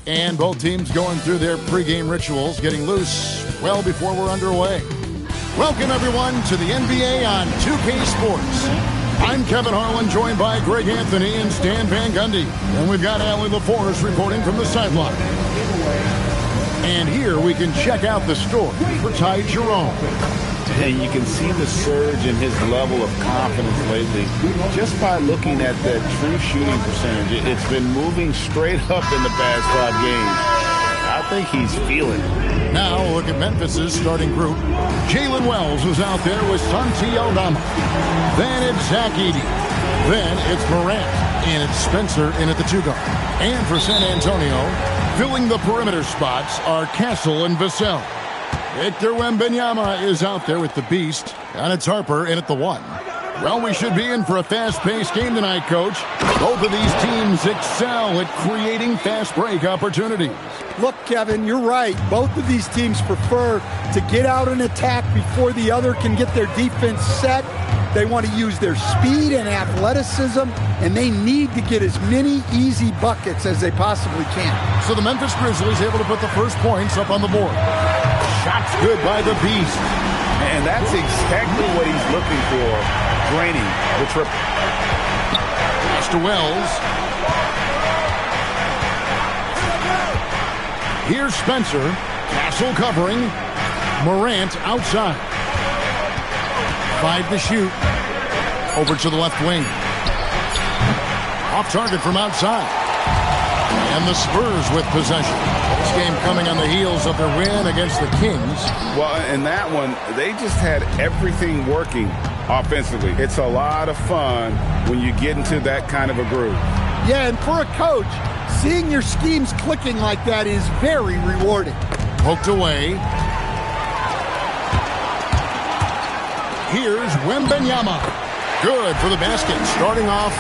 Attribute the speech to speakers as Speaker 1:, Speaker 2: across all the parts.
Speaker 1: And both teams going through their pregame rituals, getting loose well before we're underway. Welcome, everyone, to the NBA on 2K Sports. I'm Kevin Harlan, joined by Greg Anthony and Stan Van Gundy. And we've got Allie LaForce reporting from the sideline. And here we can check out the story for Ty Jerome.
Speaker 2: And you can see the surge in his level of confidence lately just by looking at that true shooting percentage. It's been moving straight up in the past 5 games. I think he's feeling it.
Speaker 1: Now look at Memphis's starting group. Jalen Wells is out there with Santi Aldama. Then it's Zach Edey. Then it's Morant. And it's Spencer in at the 2-guard. And for San Antonio, filling the perimeter spots are Castle and Vassell. Victor Wembanyama is out there with the Beast, and it's Harper in at the 1. Well, we should be in for a fast-paced game tonight, Coach. Both of these teams excel at creating fast break opportunities.
Speaker 3: Look, Kevin, you're right. Both of these teams prefer to get out and attack before the other can get their defense set. They want to use their speed and athleticism, and they need to get as many easy buckets as they possibly can.
Speaker 1: So the Memphis Grizzlies able to put the first points up on the board. Shots good by the Beast.
Speaker 2: And that's exactly what he's looking for, draining the triple.
Speaker 1: Pass to Wells. Here's Spencer. Castle covering. Morant outside. 5 to shoot. Over to the left wing. Off target from outside. And the Spurs with possession. This game coming on the heels of their win against the Kings.
Speaker 2: Well, in that one, they just had everything working offensively. It's a lot of fun when you get into that kind of a groove.
Speaker 3: Yeah, and for a coach, seeing your schemes clicking like that is very rewarding.
Speaker 1: Poked away. Here's Wembanyama. Good for the basket. Starting off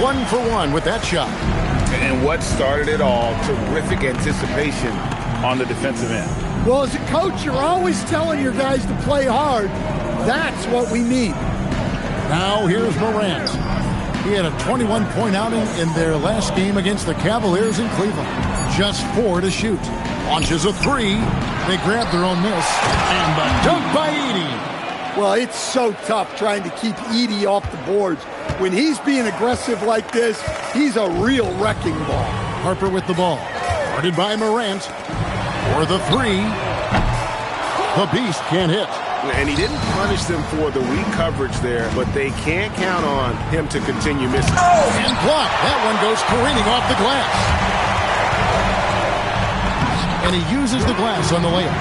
Speaker 1: 1 for 1 with that shot.
Speaker 2: And what started it all, terrific anticipation on the defensive end.
Speaker 3: Well, as a coach, you're always telling your guys to play hard. That's what we need.
Speaker 1: Now here's Morant. He had a 21-point outing in their last game against the Cavaliers in Cleveland. Just 4 to shoot. Launches a 3. They grab their own miss. And the dunk by Edey.
Speaker 3: Well, it's so tough trying to keep Edey off the boards. When he's being aggressive like this, he's a real wrecking ball.
Speaker 1: Harper with the ball. Guarded by Morant. For the 3. The Beast can't hit.
Speaker 4: And he didn't punish them for the weak coverage there, but they can't count on him to continue missing.
Speaker 1: Oh! And blocked. That one goes careening off the glass. And he uses the glass on the layup.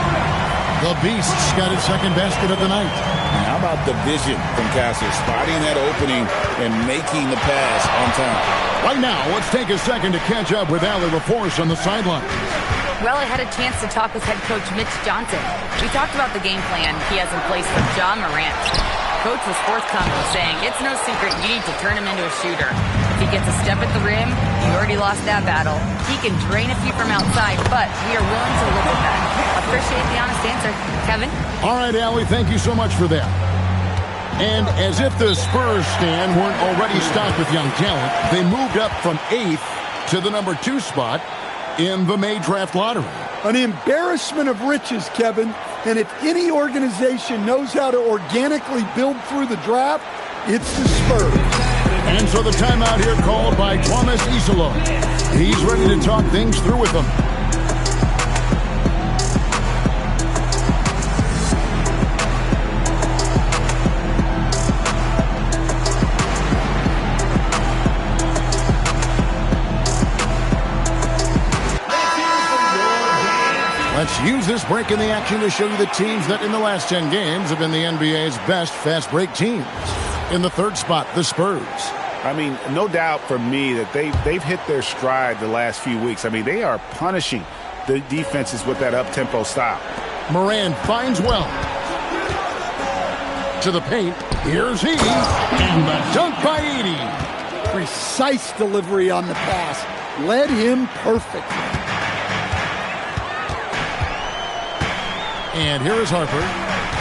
Speaker 1: The Beast's got his second basket of the night.
Speaker 2: How about the vision from Castle, spotting that opening and making the pass on time?
Speaker 1: Right now, let's take a second to catch up with Allie LaForce on the sideline.
Speaker 5: Well, I had a chance to talk with head coach Mitch Johnson. We talked about the game plan he has in place for John Morant. Coach was forthcoming, saying it's no secret you need to turn him into a shooter. If he gets a step at the rim, you already lost that battle. He can drain a few from outside, but we are willing to live with that. Appreciate the honest answer. Kevin?
Speaker 1: All right, Allie, thank you so much for that. And as if the Spurs stand weren't already stocked with young talent, they moved up from 8th to the number 2 spot in the May draft lottery.
Speaker 3: An embarrassment of riches, Kevin. And if any organization knows how to organically build through the draft, it's the Spurs.
Speaker 1: And so the timeout here called by Thomas Isola. He's ready to talk things through with them. Let's use this break in the action to show you the teams that in the last 10 games have been the NBA's best fast break teams. In the 3rd spot, the Spurs.
Speaker 2: I mean, no doubt for me that they've hit their stride the last few weeks. I mean, they are punishing the defenses with that up-tempo style.
Speaker 1: Morant finds well. To the paint. Here's he. And the dunk by Edey.
Speaker 3: Precise delivery on the pass. Led him perfectly.
Speaker 1: And here is Harper.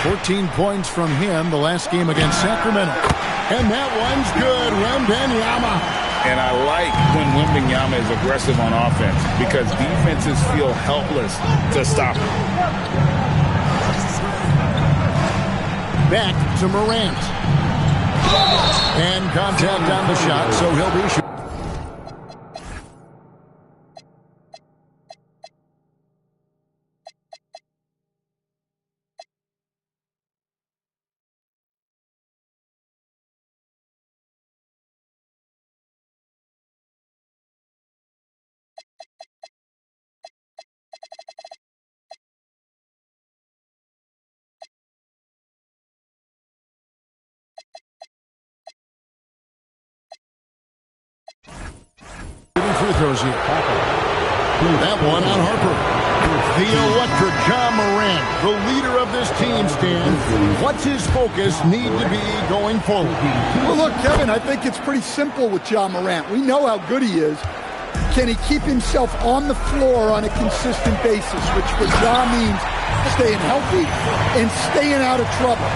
Speaker 1: 14 points from him the last game against Sacramento. And that one's good. Wembanyama.
Speaker 2: And I like when Wembanyama is aggressive on offense because defenses feel helpless to stop him.
Speaker 1: Back to Morant. And contact on the shot, so he'll be shooting. Free throws here. That one on Harper. The electric Ja Morant, the leader of this team, Stan. What's his focus need to be going forward?
Speaker 3: Well, look, Kevin, I think it's pretty simple with Ja Morant. We know how good he is. Can he keep himself on the floor on a consistent basis, which for Ja means staying healthy and staying out of trouble.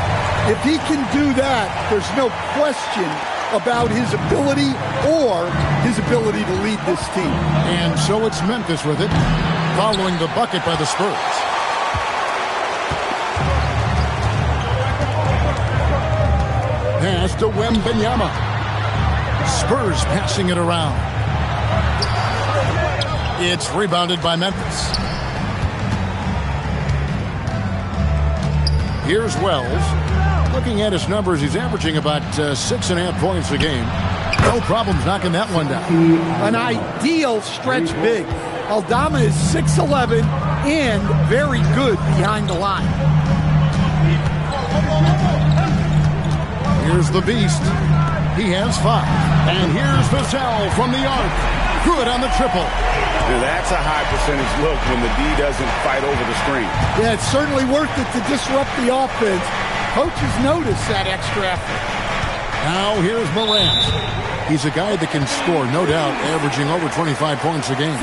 Speaker 3: If he can do that, there's no question about his ability or his ability to lead this team.
Speaker 1: And so it's Memphis with it, following the bucket by the Spurs. Pass to Wembanyama. Spurs passing it around. It's rebounded by Memphis. Here's Wells. Looking at his numbers, he's averaging about 6.5 points a game. No problems knocking that one down.
Speaker 3: An ideal stretch big. Aldama is 6'11" and very good behind the line.
Speaker 1: Here's the Beast. He has 5. And here's Vassell from the arc. Good on the triple.
Speaker 2: Now that's a high percentage look when the D doesn't fight over the screen.
Speaker 3: Yeah, it's certainly worth it to disrupt the offense. Coaches notice that extra effort.
Speaker 1: Now here's Morant. He's a guy that can score, no doubt, averaging over 25 points a game.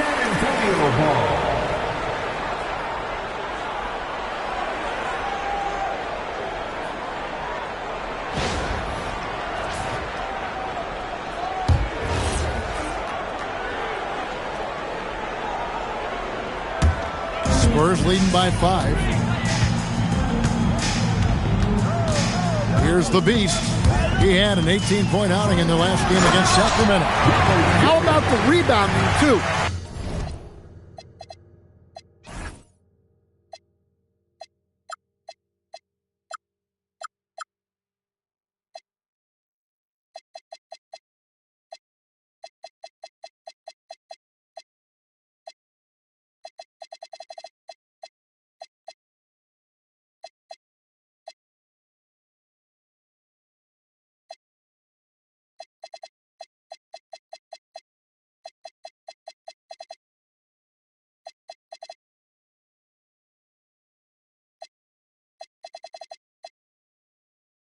Speaker 1: Spurs leading by 5. Here's the Beast. He had an 18-point outing in the last game against Sacramento.
Speaker 3: How about the rebounding, too?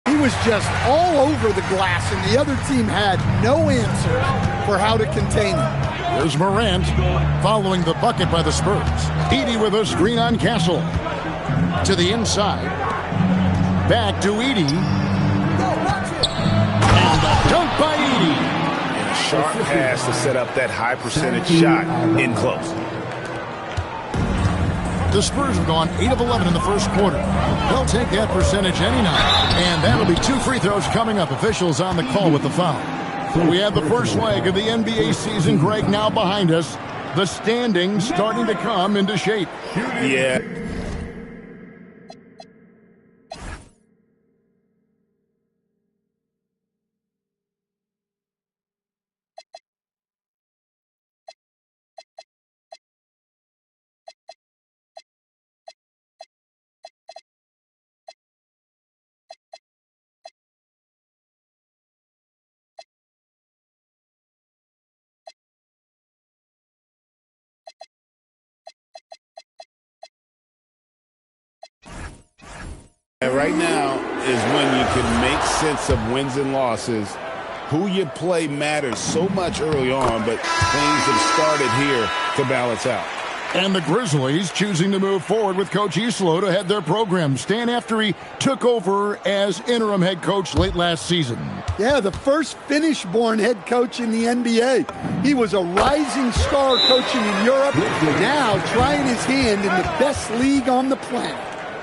Speaker 3: He was just all over the glass, and the other team had no answer for how to contain him.
Speaker 1: Here's Morant following the bucket by the Spurs. Edey with a screen on Castle. To the inside. Back to Edey. And a dunk by Edey.
Speaker 2: And a sharp pass to set up that high percentage shot in close.
Speaker 1: The Spurs have gone 8 of 11 in the first quarter. They'll take that percentage any night. And that'll be 2 free throws coming up. Officials on the call with the foul. So we have the first leg of the NBA season, Greg, now behind us. The standings starting to come into shape.
Speaker 2: Yeah. Right now is when you can make sense of wins and losses. Who you play matters so much early on, but things have started here to balance out.
Speaker 1: And the Grizzlies choosing to move forward with Coach Isolo to head their program. Stan, after he took over as interim head coach late last season.
Speaker 3: Yeah, the first Finnish-born head coach in the NBA. He was a rising star coaching in Europe, now trying his hand in the best league on the planet.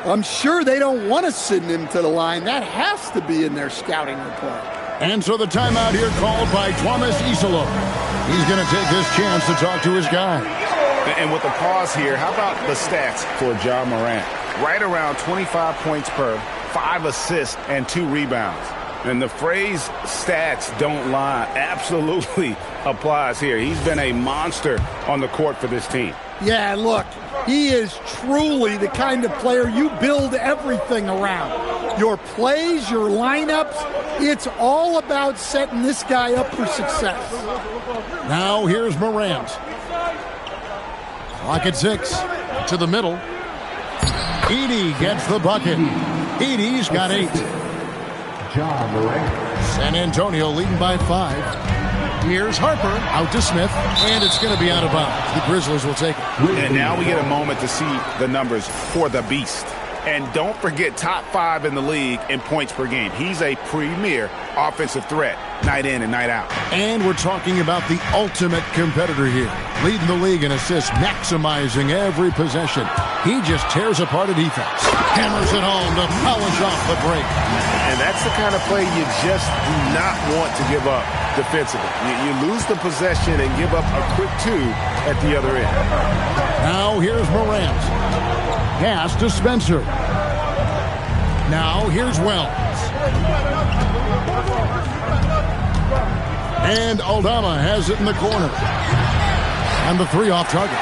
Speaker 3: I'm sure they don't want to send him to the line. That has to be in their scouting report.
Speaker 1: And so the timeout here called by Thomas Isolo. He's going to take this chance to talk to his guy.
Speaker 2: And with the pause here, how about the stats for Ja Morant? Right around 25 points per, 5 assists, and 2 rebounds. And the phrase stats don't lie absolutely applies here. He's been a monster on the court for this team.
Speaker 3: Yeah, look, he is truly the kind of player you build everything around. Your plays, your lineups, it's all about setting this guy up for success.
Speaker 1: Now here's Morant. Clock at 6. To the middle. Edey gets the bucket. Edey's got 8. San Antonio leading by 5. Here's Harper out to Smith, and it's going to be out of bounds. The Grizzlies will take it.
Speaker 2: And now we get a moment to see the numbers for the Beast. And don't forget, top 5 in the league in points per game. He's a premier offensive threat, night in and night out.
Speaker 1: And we're talking about the ultimate competitor here. Leading the league in assists, maximizing every possession. He just tears apart a defense. Hammers it home to polish off the break.
Speaker 4: And that's the kind of play you just do not want to give up defensively. You lose the possession and give up a quick 2 at the other end.
Speaker 1: Now here's Morant. Pass to Spencer. Now here's Wells. And Aldama has it in the corner. And the 3 off target.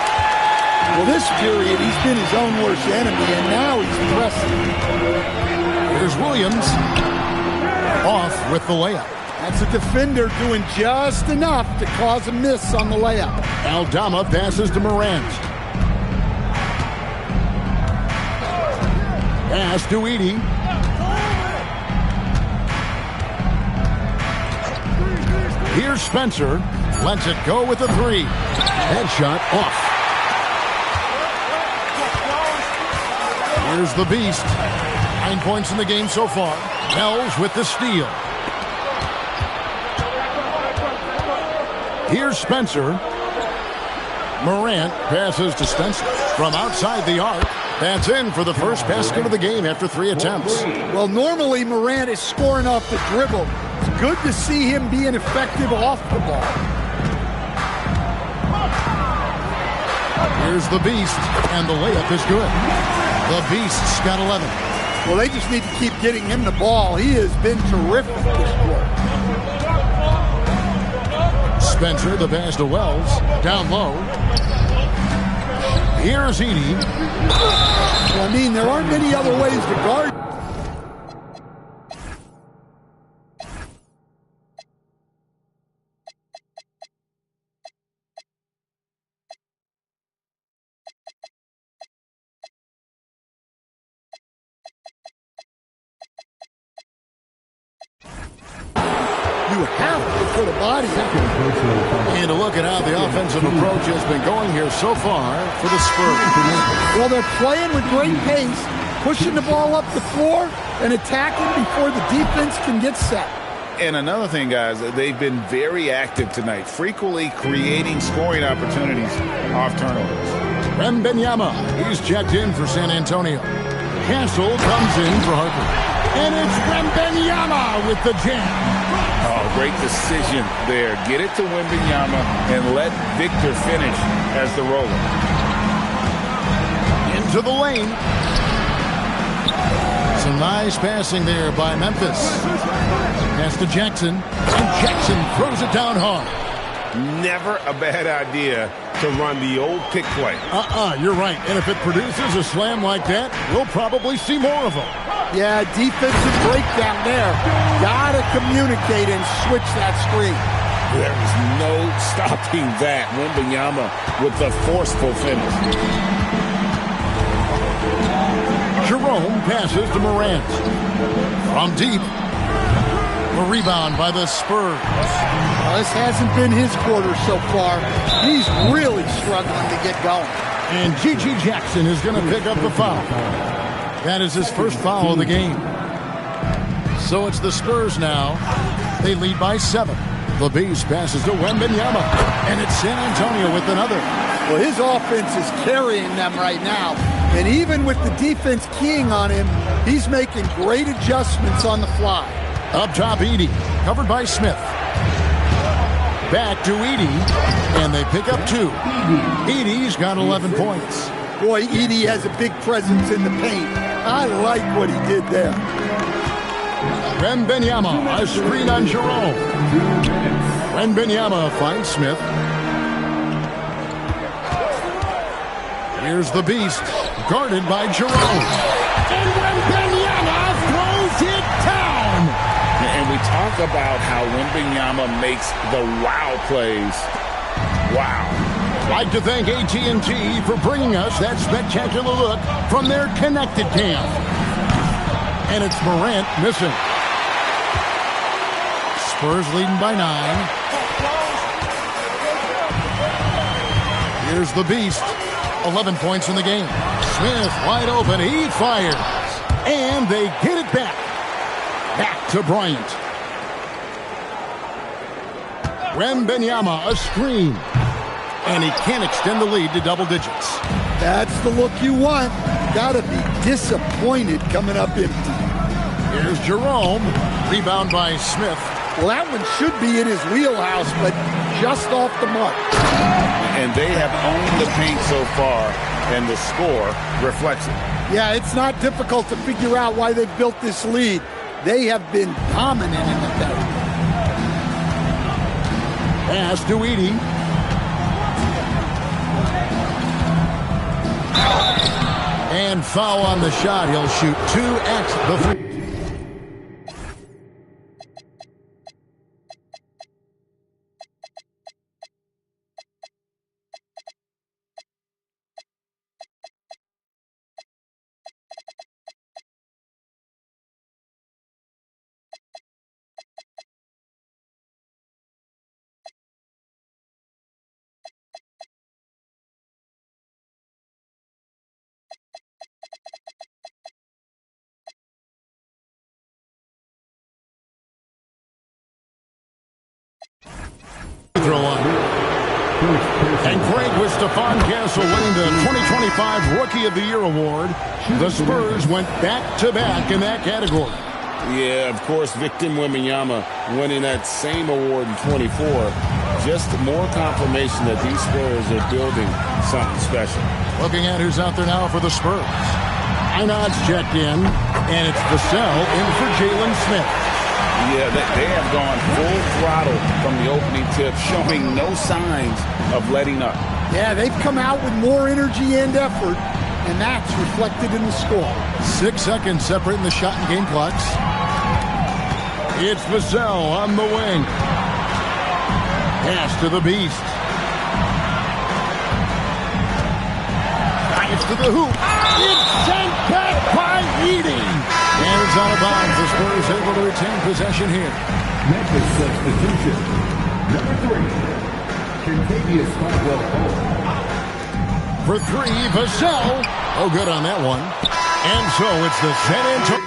Speaker 3: Well, this period, he's been his own worst enemy, and now he's pressing.
Speaker 1: Here's Williams. Off with the layup.
Speaker 3: That's a defender doing just enough to cause a miss on the layup.
Speaker 1: Aldama passes to Morant. Pass to Edey. Here's Spencer. Lets it go with the 3. Headshot off. Here's the Beast. 9 points in the game so far. Wells with the steal. Here's Spencer. Morant passes to Spencer. From outside the arc. That's in for the first basket of the game after 3 attempts.
Speaker 3: Well, normally Morant is scoring off the dribble. It's good to see him being effective off the ball.
Speaker 1: Here's the Beast, and the layup is good. The Beast's got 11.
Speaker 3: Well, they just need to keep getting him the ball. He has been terrific this quarter.
Speaker 1: Spencer, the pass to Wells. Down low. Here's Edey.
Speaker 3: I mean, there aren't many other ways to guard. You have to put a body in.
Speaker 1: And to look at how the offensive approach has been going here so far for the Spurs.
Speaker 3: Well, they're playing with great pace, pushing the ball up the floor and attacking before the defense can get set.
Speaker 2: And another thing, guys, they've been very active tonight, frequently creating scoring opportunities off turnovers.
Speaker 1: Wembanyama, he's checked in for San Antonio. Castle comes in for Harper. And it's Wembanyama with the jam.
Speaker 2: Oh, great decision there. Get it to Wembanyama and let Victor finish as the roller.
Speaker 1: Into the lane. Some nice passing there by Memphis. Pass to Jackson. And Jackson throws it down hard.
Speaker 4: Never a bad idea to run the old pick play.
Speaker 1: You're right. And if it produces a slam like that, we'll probably see more of them.
Speaker 3: Yeah, defensive breakdown there. Gotta communicate and switch that screen.
Speaker 2: There is no stopping that. Wembanyama with the forceful finish.
Speaker 1: Jerome passes to Morant. From deep. A rebound by the Spurs.
Speaker 3: Well, this hasn't been his quarter so far. He's really struggling to get going.
Speaker 1: And G.G. Jackson is going to pick up the foul. That is his first foul of the game. So it's the Spurs now. They lead by 7. The Beast passes to Wembanyama. And it's San Antonio with another.
Speaker 3: Well, his offense is carrying them right now. And even with the defense keying on him, he's making great adjustments on the fly.
Speaker 1: Up top, Edey. Covered by Smith. Back to Edey. And they pick up 2. Edey's got 11 points.
Speaker 3: Boy, Edey has a big presence in the paint. I like what he did there.
Speaker 1: Wembanyama, a screen on Jerome. Wembanyama finds Smith. Here's the Beast, guarded by Jerome. And Wembanyama throws it down.
Speaker 2: And we talk about how Wembanyama makes the wow plays. Wow.
Speaker 1: I'd like to thank AT&T for bringing us that spectacular look from their connected cam. And it's Morant missing. Spurs leading by 9. Here's the Beast. 11 points in the game. Smith wide open. He fires. And they get it back. Back to Bryant. Wembanyama, a screen. And he can't extend the lead to double digits.
Speaker 3: That's the look you want. Gotta be disappointed coming up empty.
Speaker 1: Here's Jerome. Rebound by Smith.
Speaker 3: Well, that one should be in his wheelhouse, but just off the mark.
Speaker 2: And they have owned the paint so far, and the score reflects it.
Speaker 3: Yeah, it's not difficult to figure out why they've built this lead. They have been dominant in the paint.
Speaker 1: Pass to Edey. And foul on the shot. He'll shoot 2 at the free. Throw on. And Craig with Stephon Castle winning the 2025 Rookie of the Year award. The Spurs went back-to-back in that category.
Speaker 2: Yeah, of course, Victor Wembanyama winning that same award in 24. Just more confirmation that these Spurs are building something special.
Speaker 1: Looking at who's out there now for the Spurs. Einod's checked in, and it's Vassell in for Jalen Smith.
Speaker 2: Yeah, they have gone full throttle from the opening tip, showing no signs of letting up.
Speaker 3: Yeah, they've come out with more energy and effort, and that's reflected in the score.
Speaker 1: 6 seconds separating the shot and game clocks. It's Vassell on the wing. Pass to the Beast. Drives to the hoop. It's sent back by Edey. And it's out of bounds. The Spurs able to retain possession here.
Speaker 6: Next substitution, number 3, Kentavious Caldwell-Pope.
Speaker 1: For 3, Vassell. Oh, good on that one. And so it's the San Antonio.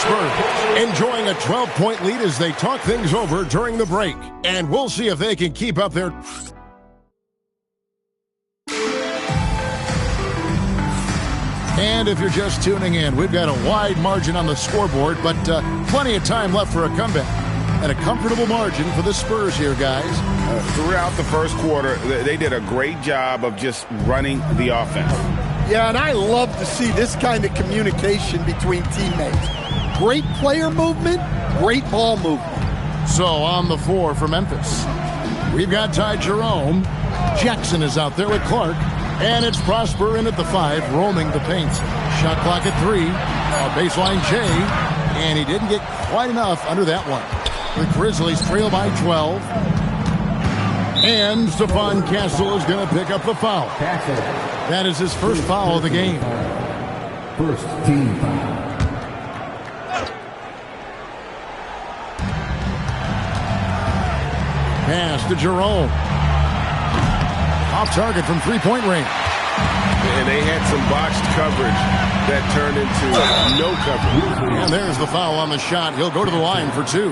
Speaker 1: Spurs, enjoying a 12-point lead as they talk things over during the break. And we'll see if they can keep up their... And if you're just tuning in, we've got a wide margin on the scoreboard, but plenty of time left for a comeback. And a comfortable margin for the Spurs here, guys.
Speaker 2: Throughout the first quarter, they did a great job of just running the offense.
Speaker 3: Yeah, and I love to see this kind of communication between teammates. Great player movement, great ball movement.
Speaker 1: So on the floor for Memphis, we've got Ty Jerome. Jackson is out there with Clark. And it's Prosper in at the 5, roaming the paint. Shot clock at 3. Baseline J. And he didn't get quite enough under that one. The Grizzlies trail by 12. And Stephon Castle is going to pick up the foul. That is his first foul of the game.
Speaker 6: First team foul.
Speaker 1: Pass to Jerome. Off target from three-point range.
Speaker 4: And they had some botched coverage that turned into no coverage.
Speaker 1: And there's the foul on the shot. He'll go to the line for 2.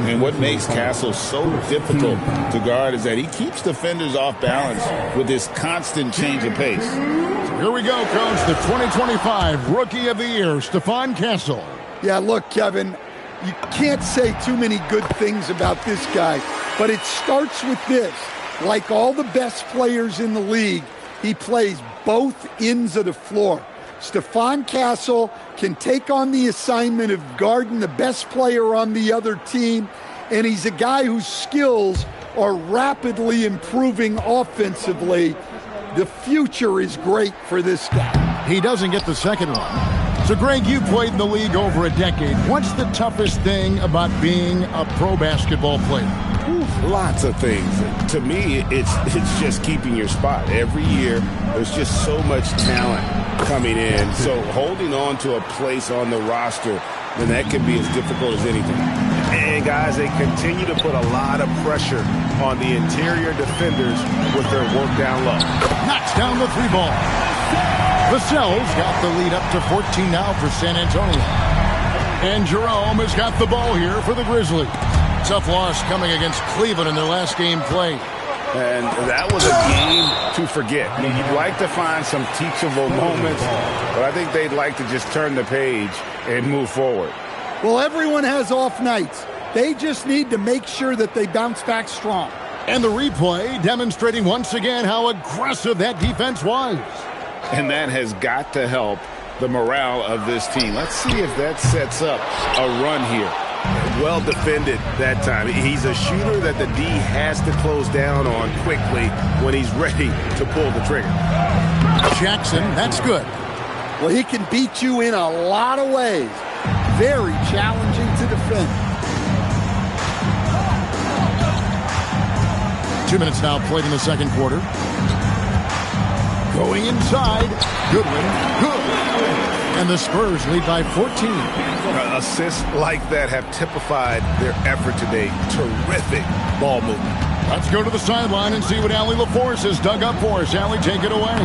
Speaker 2: And what makes Castle so difficult to guard is that he keeps defenders off balance with this constant change of pace.
Speaker 1: So here we go, Coach. The 2025 Rookie of the Year, Stephon Castle.
Speaker 3: Yeah, look, Kevin, you can't say too many good things about this guy, but it starts with this. Like all the best players in the league, he plays both ends of the floor. Stephon Castle can take on the assignment of guarding the best player on the other team, and he's a guy whose skills are rapidly improving offensively. The future is great for this guy.
Speaker 1: He doesn't get the second one. So, Greg, you played in the league over a decade. What's the toughest thing about being a pro basketball player?
Speaker 2: Lots of things. To me, it's just keeping your spot. Every year, there's just so much talent coming in. So holding on to a place on the roster, then that can be as difficult as anything.
Speaker 4: And, guys, they continue to put a lot of pressure on the interior defenders with their work down low.
Speaker 1: Knocks down the 3 ball. Vassell's got the lead up to 14 now for San Antonio. And Jerome has got the ball here for the Grizzlies. Tough loss coming against Cleveland in their last game played.
Speaker 2: And that was a game to forget. I mean, you'd like to find some teachable moments, but I think they'd like to just turn the page and move forward.
Speaker 3: Well, everyone has off nights. They just need to make sure that they bounce back strong.
Speaker 1: And the replay demonstrating once again how aggressive that defense was.
Speaker 2: And that has got to help the morale of this team. Let's see if that sets up a run here.
Speaker 4: Well defended that time. He's a shooter that the D has to close down on quickly when he's ready to pull the trigger.
Speaker 1: Jackson, that's good.
Speaker 3: Well, he can beat you in a lot of ways. Very challenging to defend.
Speaker 1: 2 minutes now played in the second quarter. Going inside. Goodwin. Good. And the Spurs lead by 14.
Speaker 4: Assists like that have typified their effort today. Terrific ball movement.
Speaker 1: Let's go to the sideline and see what Allie LaForce has dug up for us. Allie, take it away.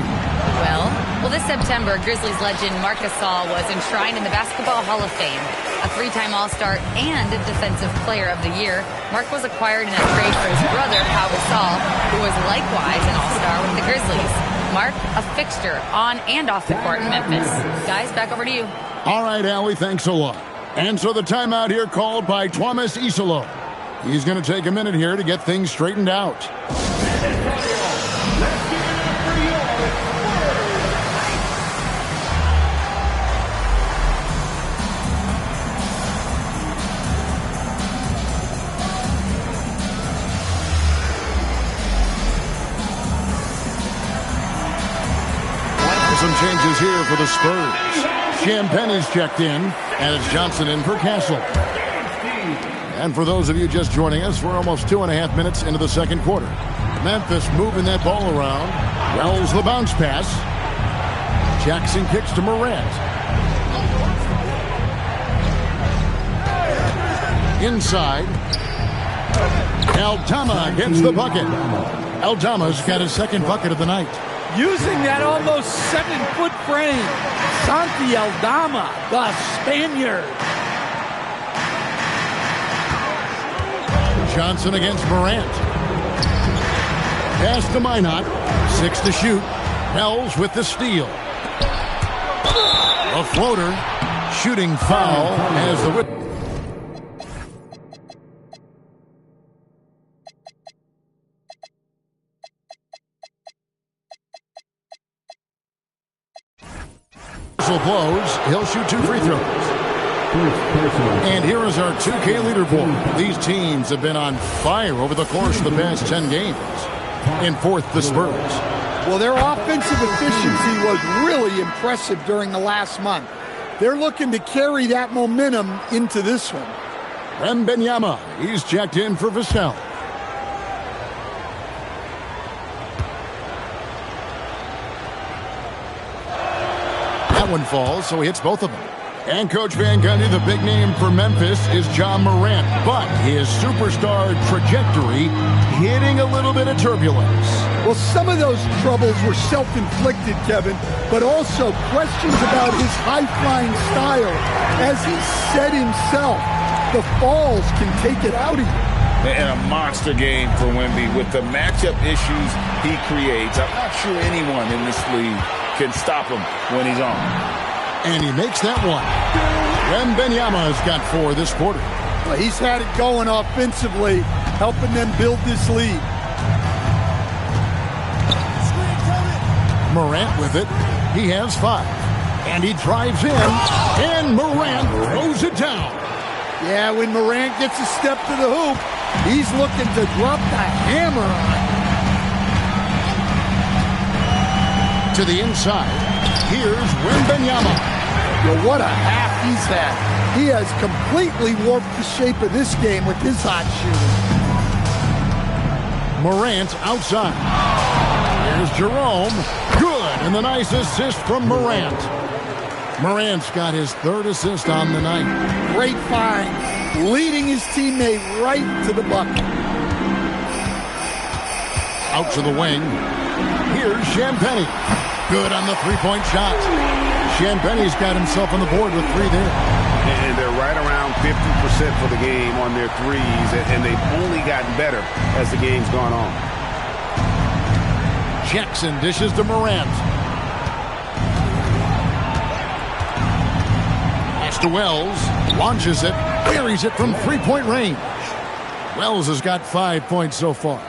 Speaker 5: Well, this September, Grizzlies legend Marc Gasol was enshrined in the Basketball Hall of Fame. A 3-time All-Star and Defensive Player of the Year, Marc was acquired in a trade for his brother, Pau Gasol, who was likewise an All-Star with the Grizzlies. Marc, a fixture on and off the court in Memphis. Guys, back over to you.
Speaker 1: All right, Allie, thanks a lot. And so the timeout here called by Thomas Isolo. He's going to take a minute here to get things straightened out. Some changes here for the Spurs. Champagne's checked in, and it's Johnson in for Castle. And for those of you just joining us, we're almost 2.5 minutes into the second quarter. Memphis moving that ball around. Wells the bounce pass. Jackson kicks to Morant. Inside. Aldama gets the bucket. Aldama's got his second bucket of the night.
Speaker 3: Using that almost 7-foot frame, Santi Aldama, the Spaniard.
Speaker 1: Johnson against Morant. Pass to Minot. 6 to shoot. Wells with the steal. A floater. Shooting foul as the whistle blows. He'll shoot 2 free throws. And here is our 2K leaderboard. These teams have been on fire over the course of the past 10 games. In fourth, the Spurs.
Speaker 3: Well, their offensive efficiency was really impressive during the last month. They're looking to carry that momentum into this one.
Speaker 1: Wembanyama, he's checked in for Vassell. That one falls, so he hits both of them. And Coach Van Gundy, the big name for Memphis is John Morant, but his superstar trajectory hitting a little bit of turbulence.
Speaker 3: Well, some of those troubles were self-inflicted, Kevin, but also questions about his high-flying style. As he said himself, the falls can take it out of you.
Speaker 2: And a monster game for Wemby with the matchup issues he creates. I'm not sure anyone in this league can stop him when he's on.
Speaker 1: And he makes that one. Wembanyama has got 4 this quarter.
Speaker 3: Well, he's had it going offensively, helping them build this lead.
Speaker 1: Morant with it. He has 5. And he drives in. And Morant throws it down.
Speaker 3: Yeah, when Morant gets a step to the hoop, he's looking to drop the hammer on.
Speaker 1: To the inside. Here's Wembanyama.
Speaker 3: Well, what a half he's had. He has completely warped the shape of this game with his hot shooting.
Speaker 1: Morant outside. Here's Jerome. Good. And the nice assist from Morant. Morant's got his 3rd assist on the night.
Speaker 3: Great find. Leading his teammate right to the bucket.
Speaker 1: Out to the wing. Here's Champagnie. Good on the three-point shot. Champagnie's got himself on the board with 3 there.
Speaker 4: And they're right around 50% for the game on their threes, and they've only gotten better as the game's gone on.
Speaker 1: Jackson dishes to Morant. Pass to Wells. Launches it. Buries it from 3-point range. Wells has got 5 points so far.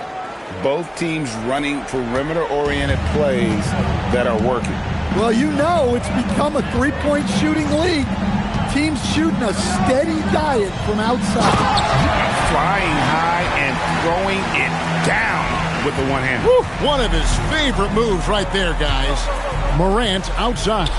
Speaker 2: Both teams running perimeter-oriented plays that are working.
Speaker 3: Well, you know it's become a 3-point shooting league. Teams shooting a steady diet from outside.
Speaker 2: Flying high and throwing it down with the one-hander.
Speaker 1: One of his favorite moves right there, guys. Morant outside.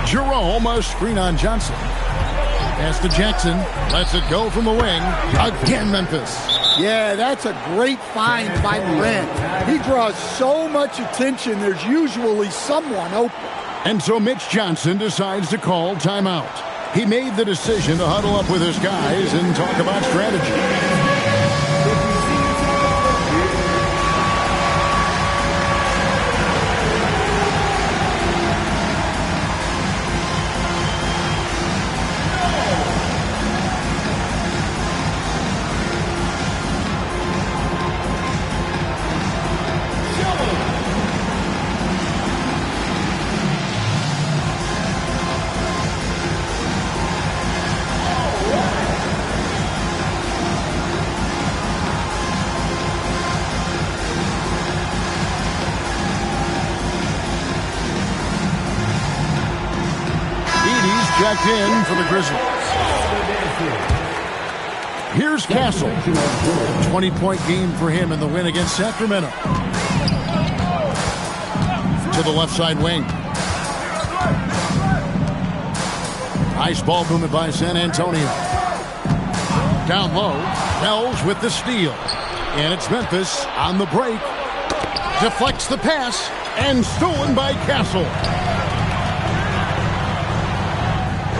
Speaker 1: Jerome, a screen on Johnson. Pass to Jackson. Lets it go from the wing. Again, Memphis.
Speaker 3: Yeah, that's a great find by Morant. He draws so much attention, there's usually someone open.
Speaker 1: And so Mitch Johnson decides to call timeout. He made the decision to huddle up with his guys and talk about strategy. Checked in for the Grizzlies. Here's Castle. 20-point game for him in the win against Sacramento. To the left side wing. Nice ball movement by San Antonio. Down low. Wells with the steal. And it's Memphis on the break. Deflects the pass. And stolen by Castle.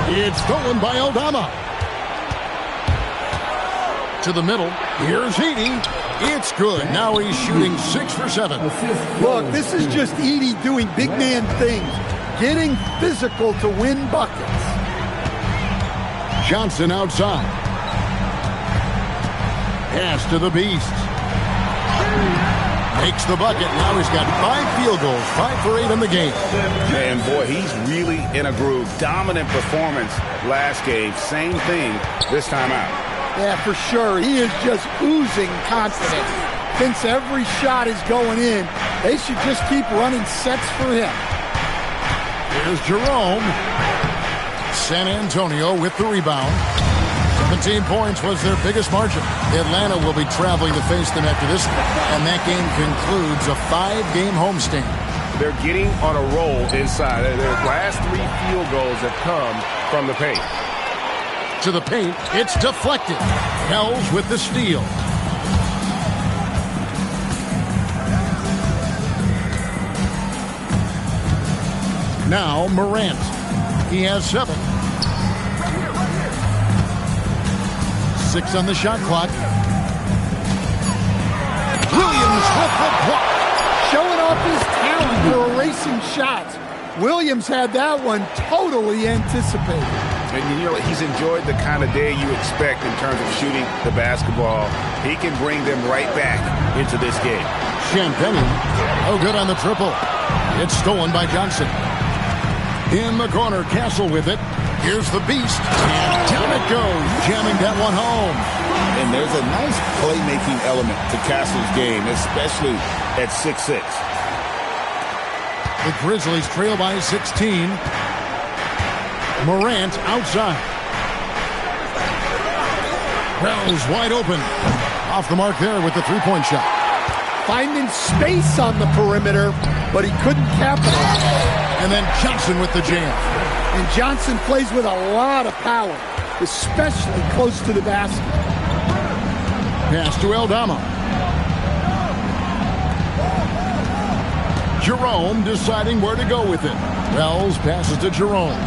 Speaker 1: It's stolen by Aldama. To the middle. Here's Edey. It's good. Now he's shooting 6 for 7.
Speaker 3: Look, this is just Edey doing big man things. Getting physical to win buckets.
Speaker 1: Johnson outside. Pass to the Beast. Makes the bucket. Now he's got 5 field goals, 5 for 8 in the game.
Speaker 2: And boy, he's really in a groove. Dominant performance last game. Same thing this time out.
Speaker 3: Yeah, for sure. He is just oozing confidence. Thinks every shot is going in. They should just keep running sets for him.
Speaker 1: Here's Jerome. San Antonio with the rebound. 17 points was their biggest margin. Atlanta will be traveling to face them after this, and that game concludes a 5-game homestand.
Speaker 4: They're getting on a roll inside. Their last 3 field goals have come from the paint.
Speaker 1: To the paint, it's deflected. Wells with the steal. Now Morant. He has 7. 6 on the shot clock. Williams with the block.
Speaker 3: Showing off his talent for erasing shots. Williams had that one totally anticipated.
Speaker 4: And you know, he's enjoyed the kind of day you expect in terms of shooting the basketball. He can bring them right back into this game.
Speaker 1: Champagne. Oh, good on the triple. It's stolen by Johnson. In the corner, Castle with it. Here's the Beast. And down it goes, jamming that one home.
Speaker 2: And there's a nice playmaking element to Castle's game, especially at 6'6".
Speaker 1: The Grizzlies trail by 16. Morant outside. Wells wide open. Off the mark there with the three-point shot.
Speaker 3: Finding space on the perimeter, but he couldn't capitalize.
Speaker 1: And then Johnson with the jam.
Speaker 3: And Johnson plays with a lot of power, especially close to the basket.
Speaker 1: Pass to Aldama. Jerome deciding where to go with it. Wells passes to Jerome.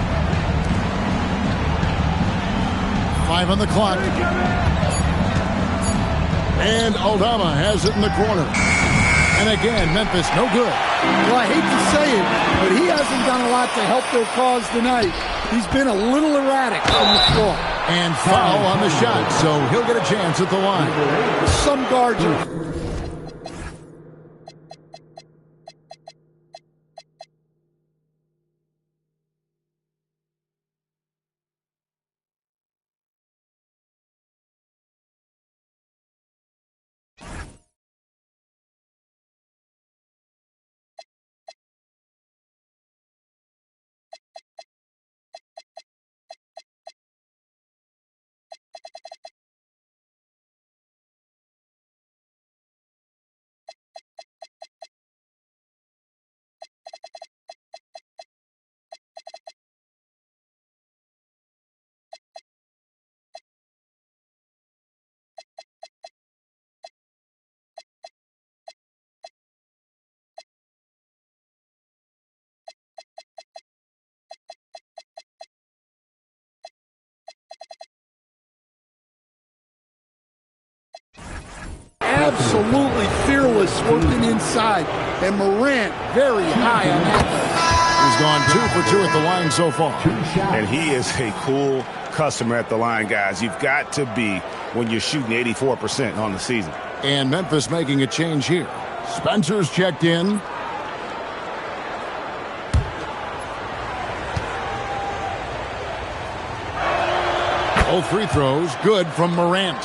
Speaker 1: 5 on the clock. And Aldama has it in the corner. And again, Memphis, no good.
Speaker 3: Well, I hate to say it, but he hasn't done a lot to help their cause tonight. He's been a little erratic on the floor.
Speaker 1: And foul on the shot, so he'll get a chance at the line.
Speaker 3: Some guards are... absolutely fearless working inside. And Morant very high on that.
Speaker 1: He's gone 2 for 2 at the line so far.
Speaker 4: And he is a cool customer at the line, guys. You've got to be when you're shooting 84% on the season.
Speaker 1: And Memphis making a change here. Spencer's checked in. Both free throws good from Morant.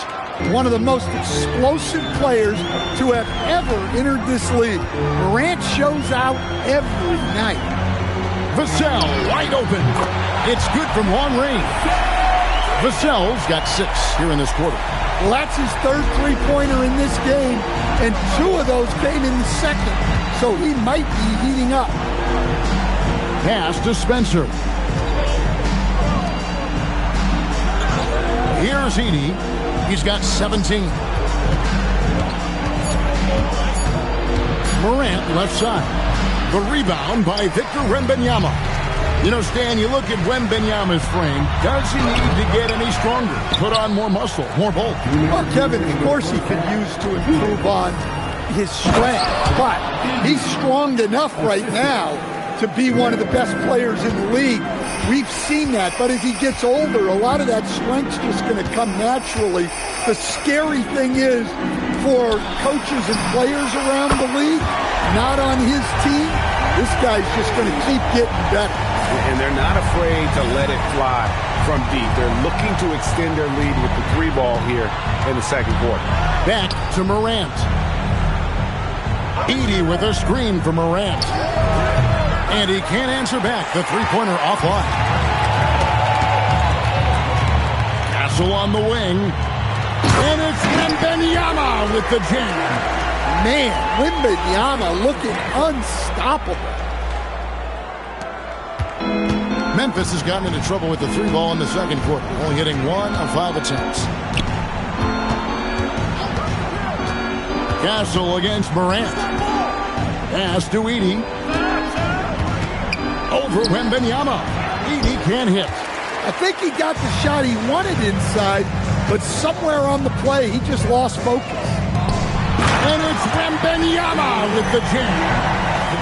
Speaker 3: One of the most explosive players to have ever entered this league. Morant shows out every night.
Speaker 1: Vassell wide open. It's good from long range. Vassell's got 6 here in this quarter.
Speaker 3: Well, that's his 3rd three-pointer in this game, and 2 of those came in the 2nd, so he might be heating up.
Speaker 1: Pass to Spencer. Here's Heaney. He's got 17. Morant left side. The rebound by Victor Wembanyama. You know, Stan, you look at Wembanyama's frame. Does he need to get any stronger? Put on more muscle, more bulk?
Speaker 3: Well, Kevin, of course he could use to improve on his strength, but he's strong enough right now to be one of the best players in the league. We've seen that, but as he gets older, a lot of that strength's just going to come naturally. The scary thing is for coaches and players around the league, not on his team, this guy's just going to keep getting better.
Speaker 2: And they're not afraid to let it fly from deep. They're looking to extend their lead with the 3-ball here in the second quarter.
Speaker 1: Back to Morant. Edey with a screen for Morant. And he can't answer back. The three-pointer offline. Castle on the wing. And it's Wembanyama with the jam.
Speaker 3: Man, Wembanyama looking unstoppable.
Speaker 1: Memphis has gotten into trouble with the 3-ball in the second quarter, only hitting 1 of 5 attempts. Castle against Morant. Pass to Edey. Over Wembanyama. Edey can't hit.
Speaker 3: I think he got the shot he wanted inside, but somewhere on the play, he just lost focus.
Speaker 1: And it's Wembanyama with the jam.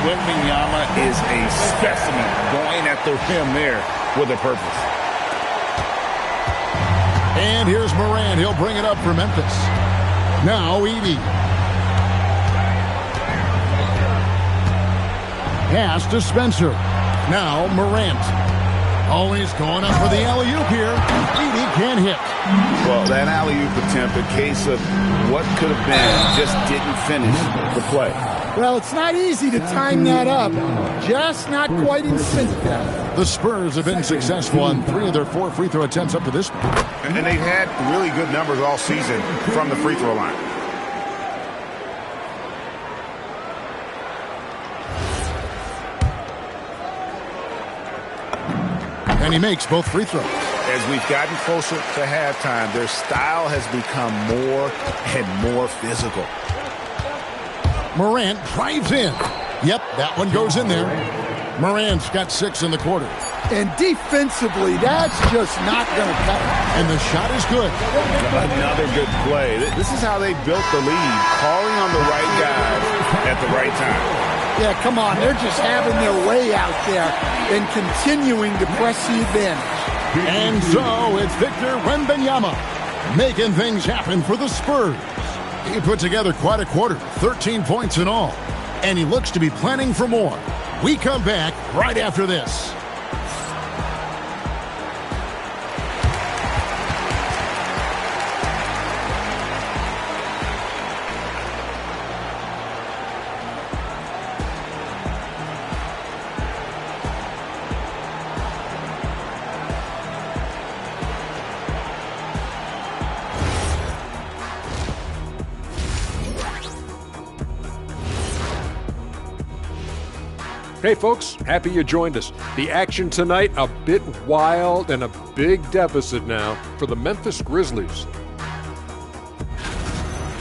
Speaker 2: Wembanyama is a specimen going at the rim there with a purpose.
Speaker 1: And here's Morant. He'll bring it up for Memphis. Now Edey. Pass to Spencer. Now Morant. Always going up for the alley-oop here. Edey can't hit.
Speaker 2: Well, that alley-oop attempt, a case of what could have been, just didn't finish the play.
Speaker 3: Well, it's not easy to time that up. Just not quite in sync.
Speaker 1: The Spurs have been successful on 3 of their 4 free throw attempts up to this point.
Speaker 4: And they've had really good numbers all season from the free throw line.
Speaker 1: And he makes both free throws.
Speaker 4: As we've gotten closer to halftime, their style has become more and more physical.
Speaker 1: Morant drives in. Yep, that one goes in there. Morant's got 6 in the quarter.
Speaker 3: And defensively, that's just not going to cut it.
Speaker 1: And the shot is good.
Speaker 2: Another good play. This is how they built the lead, calling on the right guys at the right time.
Speaker 3: Yeah, come on. They're just having their way out there and continuing to press the advantage.
Speaker 1: And so it's Victor Wembanyama making things happen for the Spurs. He put together quite a quarter, 13 points in all. And he looks to be planning for more. We come back right after this.
Speaker 7: Hey folks, happy you joined us. The action tonight, a bit wild and a big deficit now for the Memphis Grizzlies.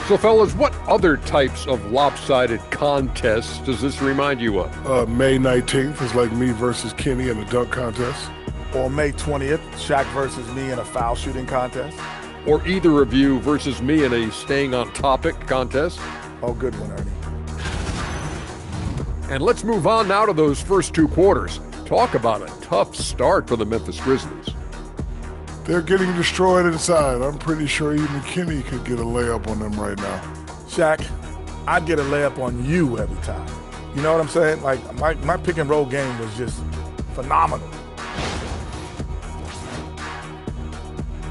Speaker 7: So fellas, what other types of lopsided contests does this remind you of?
Speaker 8: May 19th is like me versus Kenny in a dunk contest.
Speaker 9: Or May 20th, Shaq versus me in a foul shooting contest.
Speaker 7: Or either of you versus me in a staying on topic contest?
Speaker 9: Oh, good one, Ernie.
Speaker 7: And let's move on now to those first 2 quarters. Talk about a tough start for the Memphis Grizzlies.
Speaker 8: They're getting destroyed inside. I'm pretty sure even Kenny could get a layup on them right now.
Speaker 9: Shaq, I'd get a layup on you every time. You know what I'm saying? Like, my pick and roll game was just phenomenal.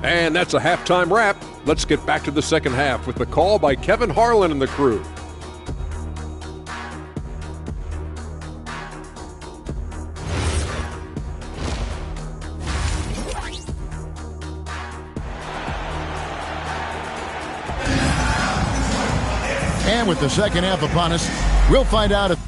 Speaker 7: And that's a halftime wrap. Let's get back to the second half with the call by Kevin Harlan and the crew.
Speaker 1: And with the second half upon us, we'll find out if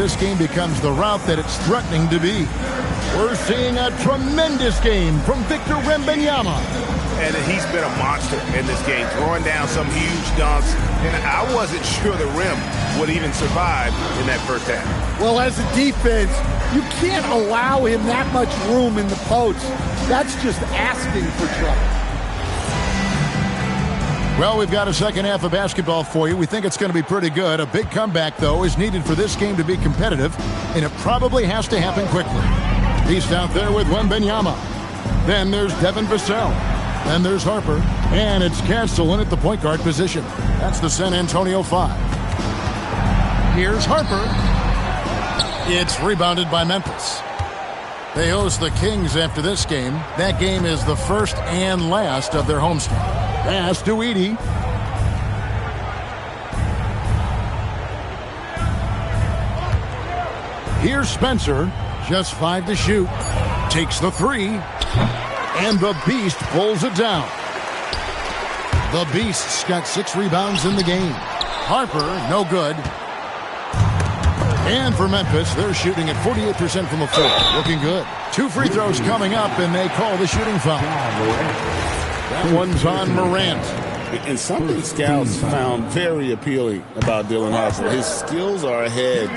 Speaker 1: this game becomes the route that it's threatening to be. We're seeing a tremendous game from Victor Wembanyama.
Speaker 4: And he's been a monster in this game, throwing down some huge dunks. And I wasn't sure the rim would even survive in that first half.
Speaker 3: Well, as a defense, you can't allow him that much room in the post. That's just asking for trouble.
Speaker 1: Well, we've got a second half of basketball for you. We think it's going to be pretty good. A big comeback, though, is needed for this game to be competitive, and it probably has to happen quickly. He's out there with Wembanyama. Then there's Devin Vassell. Then there's Harper. And it's Castle in at the point guard position. That's the San Antonio 5. Here's Harper. It's rebounded by Memphis. They host the Kings after this game. That game is the first and last of their homestand. Pass to Edey. Here's Spencer. Just 5 to shoot. Takes the 3. And the Beast pulls it down. The Beast's got 6 rebounds in the game. Harper, no good. And for Memphis, they're shooting at 48% from the floor. Looking good. 2 free throws coming up, and they call the shooting foul. That one's on Morant.
Speaker 2: And something scouts found very appealing about Dylan Harper. His skills are ahead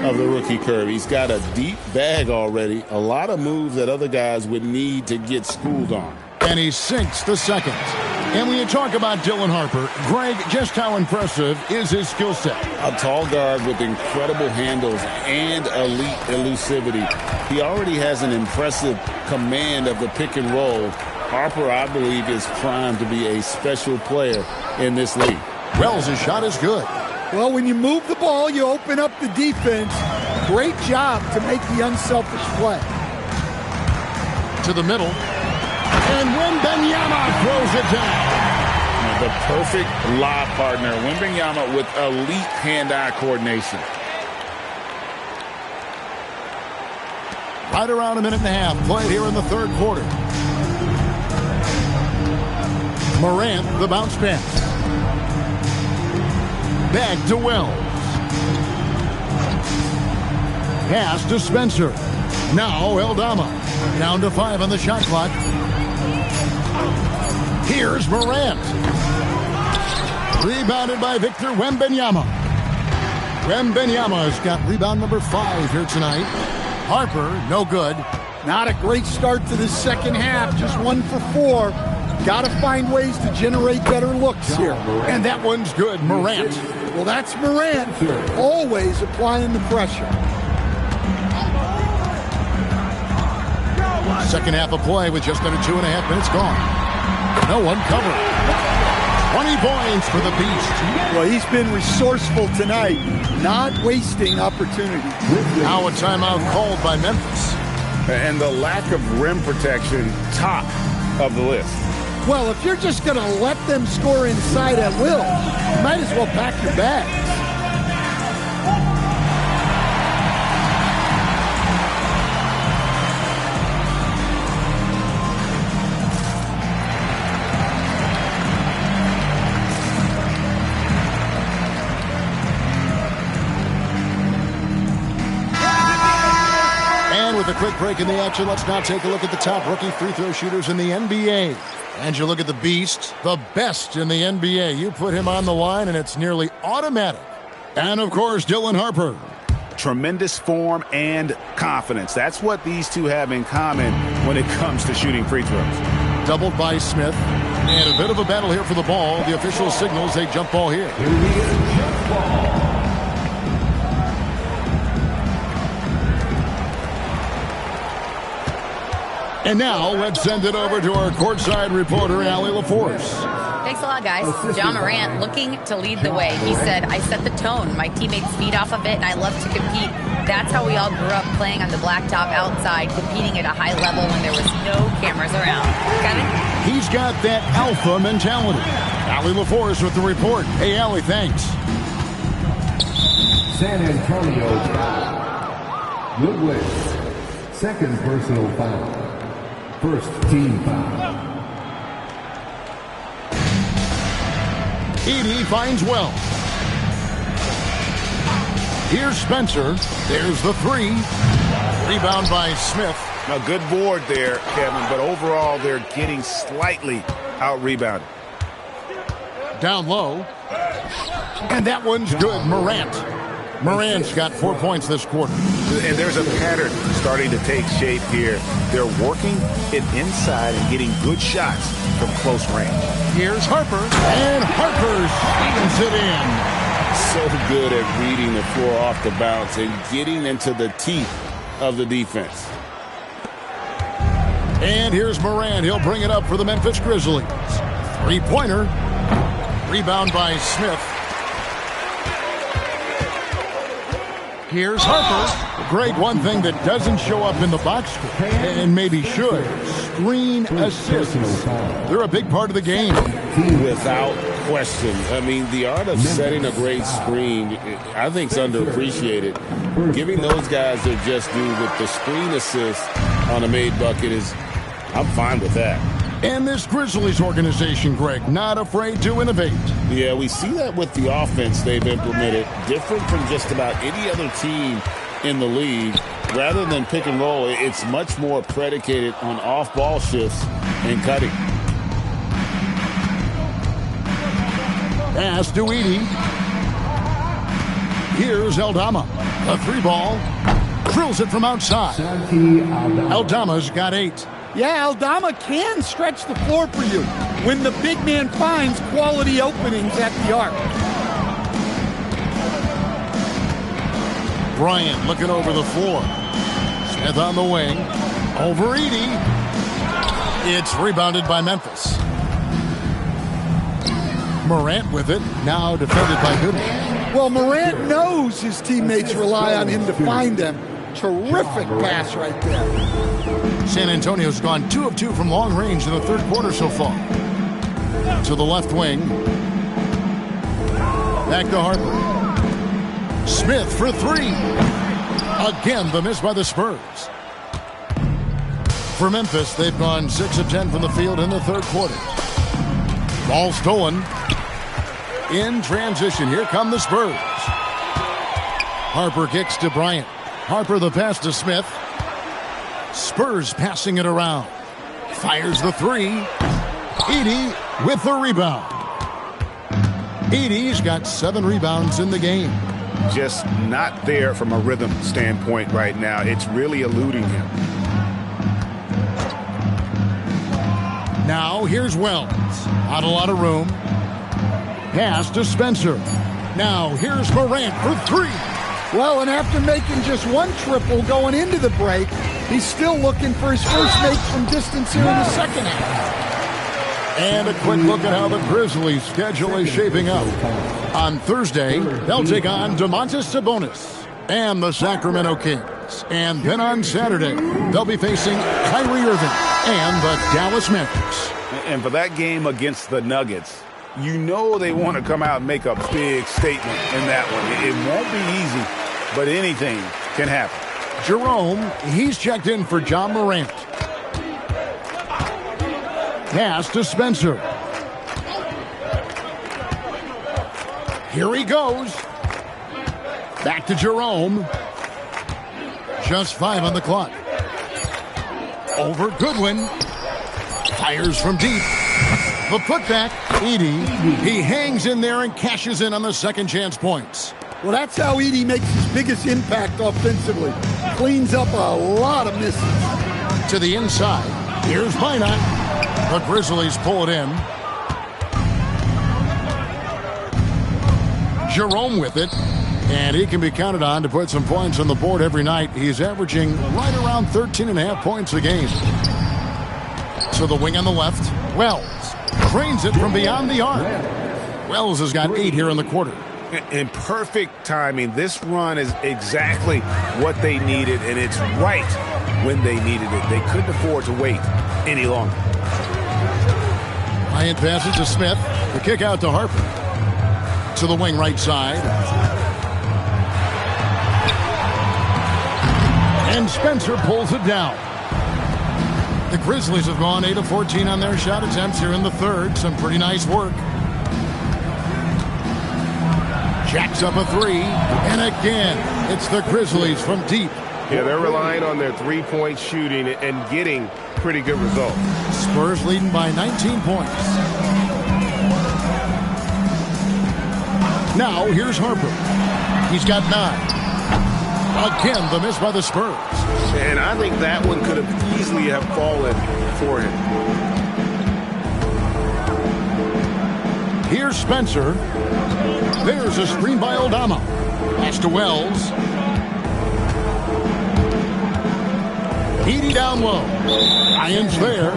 Speaker 2: of the rookie curve. He's got a deep bag already, a lot of moves that other guys would need to get schooled on.
Speaker 1: And he sinks the second. And when you talk about Dylan Harper, Greg, just how impressive is his skill set?
Speaker 2: A tall guard with incredible handles and elite elusivity. He already has an impressive command of the pick and roll. Harper, I believe, is primed to be a special player in this league.
Speaker 1: Wells' shot is good.
Speaker 3: Well, when you move the ball, you open up the defense. Great job to make the unselfish play.
Speaker 1: To the middle. And Wembanyama throws it down.
Speaker 2: The perfect lob partner. Wembanyama with elite hand-eye coordination.
Speaker 1: Right around a minute and a half played here in the third quarter. Morant, the bounce pass. Back to Wells. Pass to Spencer. Now Eldama. Down to 5 on the shot clock. Here's Morant. Rebounded by Victor Wembanyama. Wembanyama's got rebound number 5 here tonight. Harper, no good.
Speaker 3: Not a great start to the second half. Just 1 for 4. Got to find ways to generate better looks here.
Speaker 1: And that one's good. Morant.
Speaker 3: Well, that's Morant. Always applying the pressure.
Speaker 1: Second half of play with just under 2.5 minutes gone. No one covered. 20 points for the Beast.
Speaker 3: Well, he's been resourceful tonight, not wasting opportunity.
Speaker 1: Now a timeout called by Memphis.
Speaker 2: And the lack of rim protection, top of the list.
Speaker 3: Well, if you're just going to let them score inside at will, you might as well pack your bags.
Speaker 1: With a quick break in the action, let's now take a look at the top rookie free throw shooters in the NBA. And you look at the Beast, the best in the NBA. You put him on the line, and it's nearly automatic. And, of course, Dylan Harper.
Speaker 4: Tremendous form and confidence. That's what these two have in common when it comes to shooting free throws.
Speaker 1: Doubled by Smith. And a bit of a battle here for the ball. The official signals a jump ball here. And now, let's send it over to our courtside reporter, Allie LaForce.
Speaker 5: Thanks a lot, guys. John Morant looking to lead the way. He said, I set the tone. My teammates feed off of it, and I love to compete. That's how we all grew up, playing on the blacktop outside, competing at a high level when there was no cameras around. Kevin?
Speaker 1: He's got that alpha mentality. Allie LaForce with the report. Hey, Allie, thanks.
Speaker 6: San Antonio foul. Woodward. Second personal foul. First team foul.
Speaker 1: Edey finds Wells. Here's Spencer. There's the three. Rebound by Smith.
Speaker 4: A good board there, Kevin, but overall they're getting slightly out-rebounded.
Speaker 1: Down low. And that one's good. Morant's got 4 points this quarter.
Speaker 4: And there's a pattern starting to take shape here. They're working it inside and getting good shots from close range.
Speaker 1: Here's Harper. And Harper slams it in.
Speaker 2: So good at reading the floor off the bounce and getting into the teeth of the defense.
Speaker 1: And here's Morant. He'll bring it up for the Memphis Grizzlies. Three-pointer. Rebound by Smith. Here's Harper. Greg, one thing that doesn't show up in the box score, and maybe should, screen assists. They're a big part of the game.
Speaker 2: Without question. I mean, the art of setting a great screen, I think, is underappreciated. Giving those guys their just due with the screen assist on a made bucket is, I'm fine with that.
Speaker 1: And this Grizzlies organization, Greg, not afraid to innovate.
Speaker 2: Yeah, we see that with the offense they've implemented, different from just about any other team in the league. Rather than pick and roll, it's much more predicated on off-ball shifts and cutting.
Speaker 1: Pass to Edey. Here's Aldama. A three ball. Drills it from outside. Aldama's got 8.
Speaker 3: Yeah, Aldama can stretch the floor for you when the big man finds quality openings at the arc.
Speaker 1: Bryant looking over the floor. Smith on the wing. Over Edey. It's rebounded by Memphis. Morant with it. Now defended by Goodwin.
Speaker 3: Well, Morant knows his teammates rely on him to find them. Terrific pass right there.
Speaker 1: San Antonio's gone 2 of 2 from long range in the third quarter so far. To the left wing. Back to Harper. Smith for 3. Again, the miss by the Spurs. For Memphis, they've gone 6 of 10 from the field in the third quarter. Ball stolen. In transition, here come the Spurs. Harper kicks to Bryant. Harper the pass to Smith. Spurs passing it around. Fires the 3. Edey with the rebound. Edey's got 7 rebounds in the game.
Speaker 4: Just not there from a rhythm standpoint right now. It's really eluding him.
Speaker 1: Now here's Wells. Not a lot of room. Pass to Spencer. Now here's Morant for 3.
Speaker 3: Well, and after making just 1 triple going into the break, he's still looking for his first make from distance here in the second half.
Speaker 1: And a quick look at how the Grizzlies' schedule is shaping up. On Thursday, they'll take on Domantas Sabonis and the Sacramento Kings. And then on Saturday, they'll be facing Kyrie Irving and the Dallas Mavericks.
Speaker 4: And for that game against the Nuggets, you know they want to come out and make a big statement in that one. It won't be easy, but anything can happen.
Speaker 1: Jerome, he's checked in for John Morant. Pass to Spencer. Here he goes. Back to Jerome. Just 5 on the clock. Over Goodwin. Fires from deep. The putback, Edey. He hangs in there and cashes in on the second chance points.
Speaker 3: Well, that's how Edey makes his biggest impact offensively. Cleans up a lot of misses.
Speaker 1: To the inside. Here's Minot. The Grizzlies pull it in. Jerome with it. And he can be counted on to put some points on the board every night. He's averaging right around 13.5 points a game. To the wing on the left. Wells cranes it from beyond the arc. Wells has got 8 here in the quarter.
Speaker 4: In perfect timing. This run is exactly what they needed, and it's right when they needed it. They couldn't afford to wait any longer.
Speaker 1: Bryant passes to Smith. The kick out to Harper. To the wing right side. And Spencer pulls it down. The Grizzlies have gone 8 of 14 on their shot attempts here in the third. Some pretty nice work. Jacks up a three, and again, it's the Grizzlies from deep.
Speaker 10: Yeah, they're relying on their three-point shooting and getting pretty good results.
Speaker 1: Spurs leading by 19 points. Now, here's Harper. He's got 9. Again, the miss by the Spurs.
Speaker 10: And I think that one could have easily have fallen for him.
Speaker 1: Here's Spencer. There's a screen by Aldama. Pass to Wells. Edie down low. Ryan's there.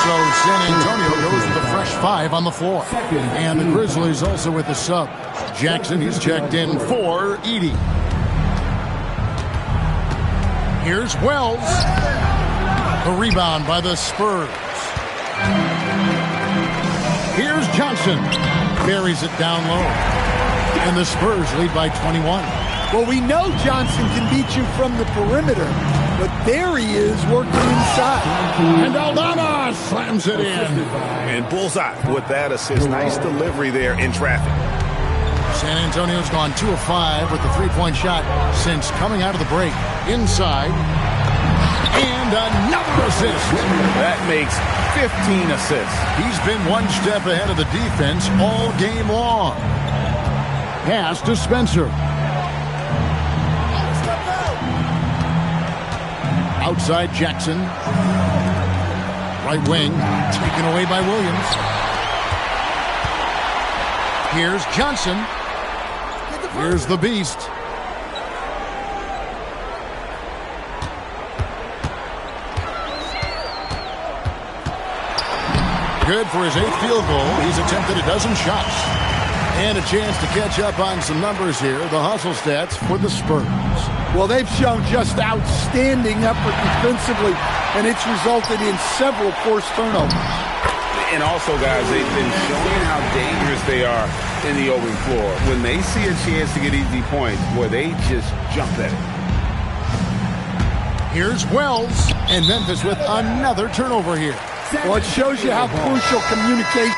Speaker 1: So San Antonio goes with the fresh 5 on the floor. And the Grizzlies also with the sub. Jackson, he's checked in for Edie. Here's Wells. The rebound by the Spurs. Here's Johnson. Buries it down low. And the Spurs lead by 21.
Speaker 3: Well, we know Johnson can beat you from the perimeter, but there he is working inside.
Speaker 1: And Aldama slams it in.
Speaker 10: And bullseye with that assist. Nice delivery there in traffic.
Speaker 1: San Antonio's gone 2 of 5 with the three-point shot since coming out of the break. Inside. And another assist.
Speaker 10: That makes 15 assists.
Speaker 1: He's been one step ahead of the defense all game long. Pass to Spencer. Outside Jackson. Right wing, taken away by Williams. Here's Johnson. Here's the Beast. Good for his 8th field goal. He's attempted a dozen shots. And a chance to catch up on some numbers here. The hustle stats for the Spurs.
Speaker 3: Well, they've shown just outstanding effort defensively, and it's resulted in several forced turnovers.
Speaker 10: And also, guys, they've been showing how dangerous they are in the open floor. When they see a chance to get easy points, boy, they just jump at it.
Speaker 1: Here's Wells, and Memphis with another turnover here.
Speaker 3: Well, it shows you how crucial communication